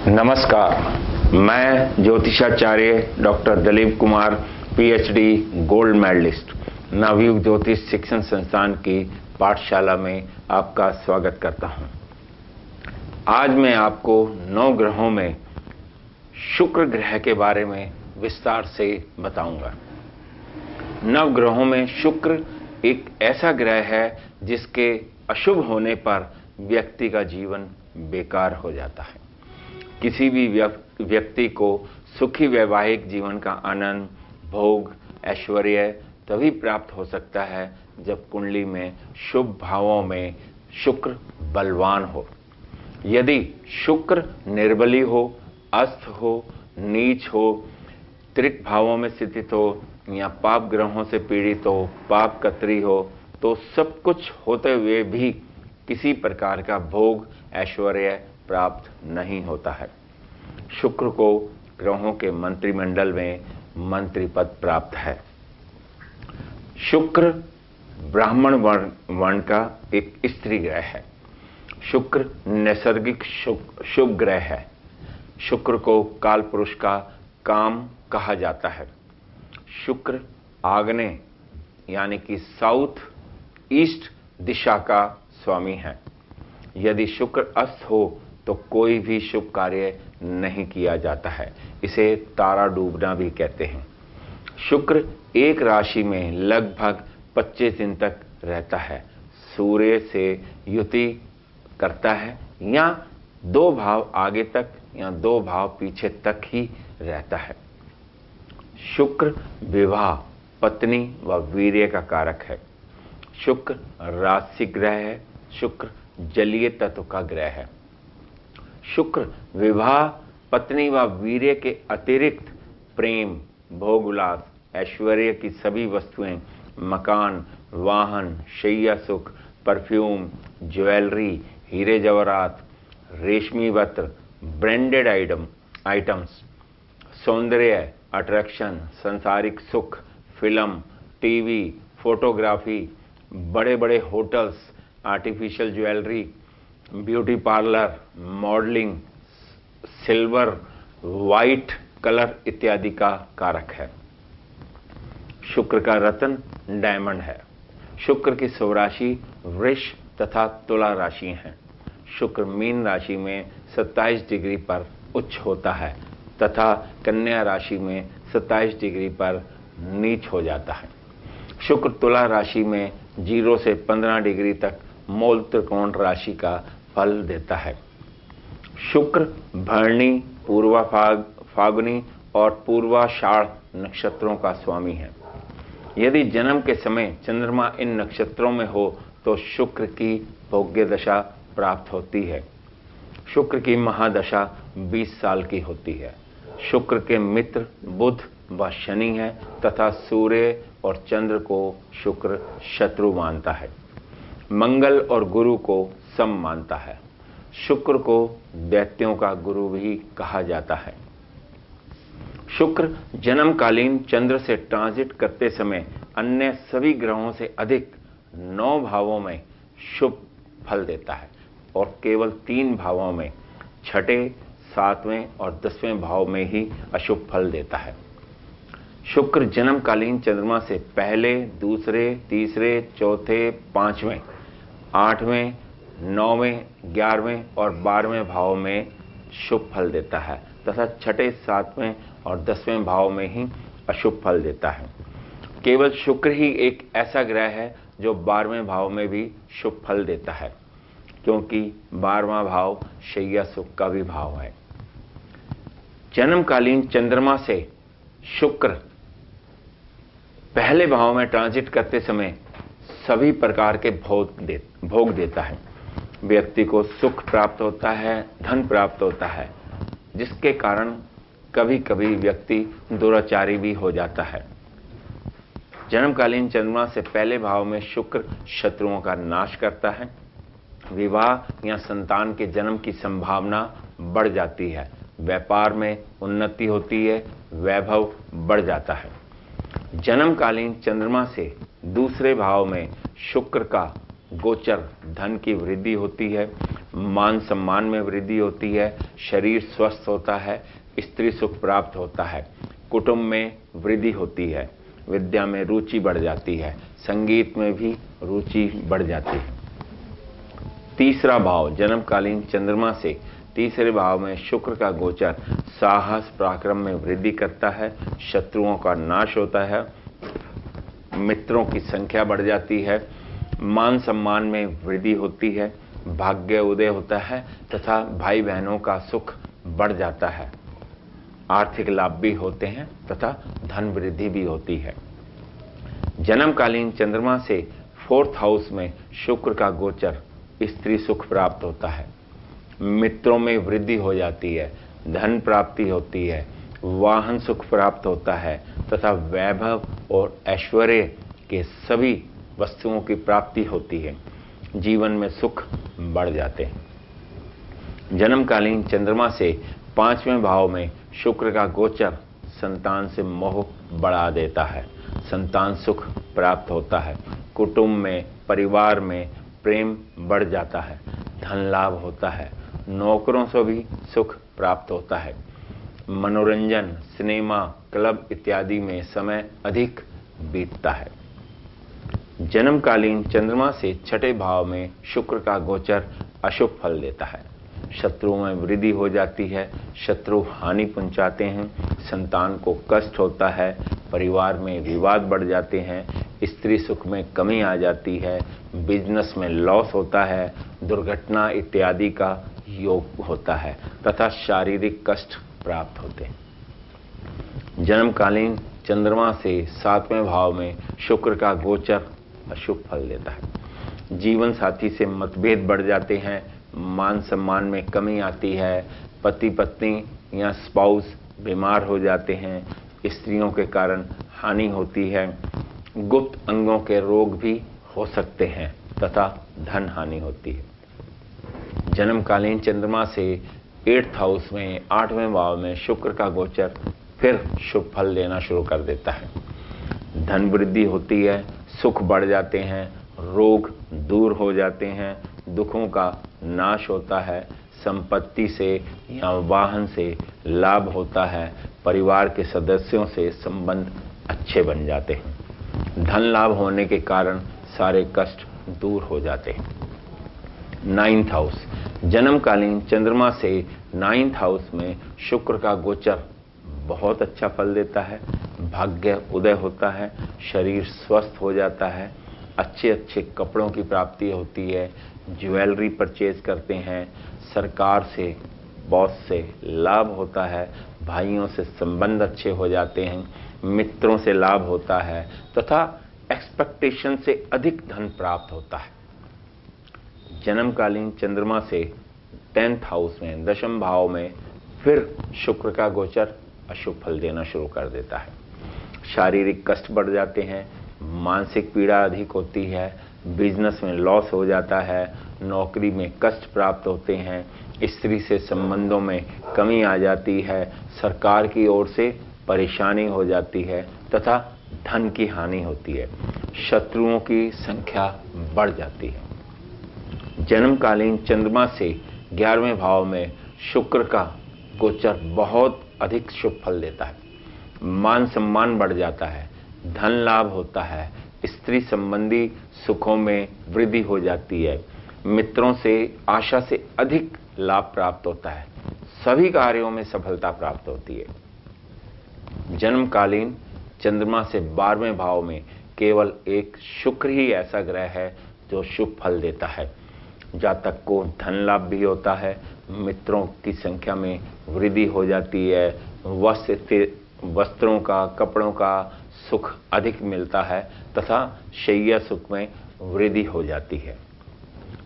नमस्कार, मैं ज्योतिषाचार्य doctor Dilip Kumar, PhD gold medallist, Navyug Jyotish Shikshan संस्थान की पाठशाला में आपका स्वागत करता हूं। आज मैं आपको 9 ग्रहों में शुक्र ग्रह के बारे में विस्तार से बताऊंगा। 9 ग्रहों में शुक्र एक ऐसा ग्रह है जिसके अशुभ होने पर व्यक्ति का जीवन बेकार हो जाता है। किसी भी व्यक्ति को सुखी वैवाहिक जीवन का आनंद, भोग, ऐश्वर्य तभी प्राप्त हो सकता है जब कुंडली में शुभ भावों में शुक्र बलवान हो। यदि शुक्र निर्बली हो, अस्त हो, नीच हो, त्रिक भावों में स्थित हो या पाप ग्रहों से पीड़ित हो, पाप कतरी हो, तो सब कुछ होते हुए भी किसी प्रकार का भोग, ऐश्वर्य प्राप्त नहीं होता है। शुक्र को ग्रहों के मंत्रिमंडल में मंत्री पद प्राप्त है। शुक्र ब्राह्मण वर्ण का एक स्त्री ग्रह है। शुक्र नैसर्गिक शुभ ग्रह है। शुक्र को काल पुरुष का काम कहा जाता है। शुक्र आग्नेय यानी कि साउथ ईस्ट दिशा का स्वामी है। यदि शुक्र अस्त हो तो कोई भी शुभ कार्य नहीं किया जाता है। इसे तारा डूबना भी कहते हैं। शुक्र एक राशि में लगभग 25 दिन तक रहता है। सूर्य से युति करता है या 2 भाव आगे तक या 2 भाव पीछे तक ही रहता है। शुक्र विवाह, पत्नी व वीर्य का कारक है। शुक्र राशि ग्रह है। शुक्र जलीय तत्व का ग्रह है। शुक्र विवाह, पत्नी व वीर्य के अतिरिक्त प्रेम, भोग विलास, ऐश्वर्य की सभी वस्तुएं, मकान, वाहन, शैया सुख, परफ्यूम, ज्वेलरी, हीरे जवाहरात, रेशमी वस्त्र, ब्रांडेड आइटम्स, सौंदर्य, अट्रैक्शन, सांसारिक सुख, फिल्म, टीवी, फोटोग्राफी, बड़े बड़े hotels, artificial jewellery, beauty parlour, modelling, silver, white colour इत्यादि का कारक है। शुक्र का रत्न डायमंड है। शुक्र की स्वराशि वृष तथा तुला राशि हैं। शुक्र मीन राशि में 27 डिग्री पर उच्च होता है तथा कन्या राशि में 27 डिग्री पर नीच हो जाता है। शुक्र तुला राशि में 0 से 15 डिग्री तक मूल त्रिकोण राशि का फल देता है। शुक्र भरणी, पूर्वा फागुनी और पूर्वाषाढ़ नक्षत्रों का स्वामी है। यदि जन्म के समय चंद्रमा इन नक्षत्रों में हो तो शुक्र की भोग्य दशा प्राप्त होती है। शुक्र की महादशा 20 साल की होती है। शुक्र के मित्र बुध व शनि है तथा सूर्य और चंद्र को शुक्र शत्रु मानता है। मंगल और गुरु को सम मानता है। शुक्र को दैत्यों का गुरु भी कहा जाता है। शुक्र जन्मकालीन चंद्र से ट्रांजिट करते समय अन्य सभी ग्रहों से अधिक 9 भावों में शुभ फल देता है और केवल 3 भावों में, 6ठे, 7वें और 10वें भाव में ही अशुभ फल देता है। शुक्र जन्मकालीन चंद्रमा से पहले, दूसरे, तीसरे, चौथे, 5वें, 8वें, 9वें, 11वें और 12वें भाव में शुभ फल देता है तथा 6ठे, 7वें और 10वें भाव में ही अशुभ फल देता है। केवल शुक्र ही एक ऐसा ग्रह है जो 12वें भाव में भी शुभ फल देता है, क्योंकि 12वां भाव शैया सुख का भी भाव है। जन्मकालीन चंद्रमा से शुक्र पहले भाव में ट्रांजिट करते समय सभी प्रकार के भोग देता है। व्यक्ति को सुख प्राप्त होता है, धन प्राप्त होता है, जिसके कारण कभी कभी व्यक्ति दुराचारी भी हो जाता है। जन्मकालीन चंद्रमा से पहले भाव में शुक्र शत्रुओं का नाश करता है। विवाह या संतान के जन्म की संभावना बढ़ जाती है। व्यापार में उन्नति होती है, वैभव बढ़ जाता है। जन्मकालीन चंद्रमा से दूसरे भाव में शुक्र का गोचर धन की वृद्धि होती है। मान सम्मान में वृद्धि होती है, शरीर स्वस्थ होता है, स्त्री सुख प्राप्त होता है, कुटुंब में वृद्धि होती है, विद्या में रुचि बढ़ जाती है, संगीत में भी रुचि बढ़ जाती है। तीसरा भाव जन्मकालीन चंद्रमा से तीसरे भाव में शुक्र का गोचर साहस पराक्रम में वृद्धि करता है, शत्रुओं का नाश होता है, मित्रों की संख्या बढ़ जाती है, मान सम्मान में वृद्धि होती है, भाग्य उदय होता है तथा भाई बहनों का सुख बढ़ जाता है, आर्थिक लाभ भी होते हैं तथा धन वृद्धि भी होती है। जन्मकालीन चंद्रमा से 4th हाउस में शुक्र का गोचर स्त्री सुख प्राप्त होता है, मित्रों में वृद्धि हो जाती है, धन प्राप्ति होती है, वाहन सुख प्राप्त होता है तथा वैभव और ऐश्वर्य के सभी वस्तुओं की प्राप्ति होती है, जीवन में सुख बढ़ जाते हैं। जन्मकालीन चंद्रमा से 5वें भाव में शुक्र का गोचर संतान से मोह बढ़ा देता है, संतान सुख प्राप्त होता है, कुटुंब में परिवार में प्रेम बढ़ जाता है, धन लाभ होता है, नौकरों से भी सुख प्राप्त होता है, मनोरंजन सिनेमा क्लब इत्यादि में समय अधिक बीतता है। जन्मकालीन चंद्रमा से 6ठे भाव में शुक्र का गोचर अशुभ फल देता है, शत्रुओं में वृद्धि हो जाती है, शत्रु हानि पहुंचाते हैं, संतान को कष्ट होता है, परिवार में विवाद बढ़ जाते हैं, स्त्री सुख में कमी आ जाती है, बिजनेस में लॉस होता है, दुर्घटना इत्यादि का योग होता है तथा शारीरिक कष्ट प्राप्त होते हैं। जन्मकालीन चंद्रमा से 7वें भाव में शुक्र का गोचर अशुभ फल देता है, जीवन साथी से मतभेद बढ़ जाते हैं, मान सम्मान में कमी आती है, पति पत्नी या स्पाउस बीमार हो जाते हैं, स्त्रियों के कारण हानि होती है, गुप्त अंगों के रोग भी हो सकते हैं तथा धन हानि होती है। जन्मकालीन चंद्रमा से 8th हाउस में 8वें भाव में शुक्र का गोचर फिर शुभ फल देना शुरू कर देता है, धन वृद्धि होती है, सुख बढ़ जाते हैं, रोग दूर हो जाते हैं, दुखों का नाश होता है, संपत्ति से या वाहन से लाभ होता है, परिवार के सदस्यों से संबंध अच्छे बन जाते हैं, धन लाभ होने के कारण सारे कष्ट दूर हो जाते हैं। 9th हाउस जन्मकालीन चंद्रमा से 9th हाउस में शुक्र का गोचर बहुत अच्छा फल देता है, भाग्य उदय होता है, शरीर स्वस्थ हो जाता है, अच्छे अच्छे कपड़ों की प्राप्ति होती है, ज्वेलरी परचेज करते हैं, सरकार से बॉस से लाभ होता है, भाइयों से संबंध अच्छे हो जाते हैं, मित्रों से लाभ होता है तथा एक्सपेक्टेशन से अधिक धन प्राप्त होता है। जन्मकालीन चंद्रमा से 10th हाउस में 10th भाव में फिर शुक्र का गोचर अशुभ फल देना शुरू कर देता है, शारीरिक कष्ट बढ़ जाते हैं, मानसिक पीड़ा अधिक होती है, बिजनेस में लॉस हो जाता है, नौकरी में कष्ट प्राप्त होते हैं, स्त्री से संबंधों में कमी आ जाती है, सरकार की ओर से परेशानी हो जाती है तथा धन की हानि होती है, शत्रुओं की संख्या बढ़ जाती है। जन्मकालीन चंद्रमा से 11वें भाव में शुक्र का गोचर बहुत अधिक शुभ फल देता है, मान सम्मान बढ़ जाता है, धन लाभ होता है, स्त्री संबंधी सुखों में वृद्धि हो जाती है, मित्रों से आशा से अधिक लाभ प्राप्त होता है, सभी कार्यों में सफलता प्राप्त होती है। जन्मकालीन चंद्रमा से 12वें भाव में केवल एक शुक्र ही ऐसा ग्रह है जो शुभ फल देता है, जातक को धन लाभ भी होता है, मित्रों की संख्या में वृद्धि हो जाती है, वस्त्रों का कपड़ों का सुख अधिक मिलता है तथा शैया सुख में वृद्धि हो जाती है।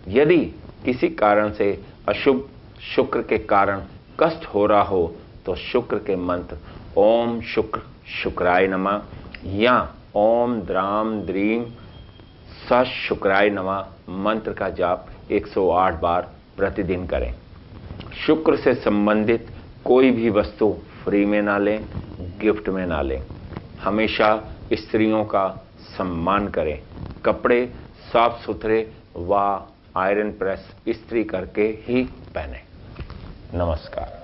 यदि किसी कारण से अशुभ शुक्र के कारण कष्ट हो रहा हो तो शुक्र के मंत्र ओम शुक्र शुक्राय नमः या ओम द्राम द्रीम स शुक्राय नमः मंत्र का जाप 108 बार प्रतिदिन करें। शुक्र से संबंधित कोई भी वस्तु फ्री में ना लें, गिफ्ट में ना लें, हमेशा स्त्रियों का सम्मान करें, कपड़े साफ सुथरे व आयरन प्रेस इस्त्री करके ही पहने। नमस्कार।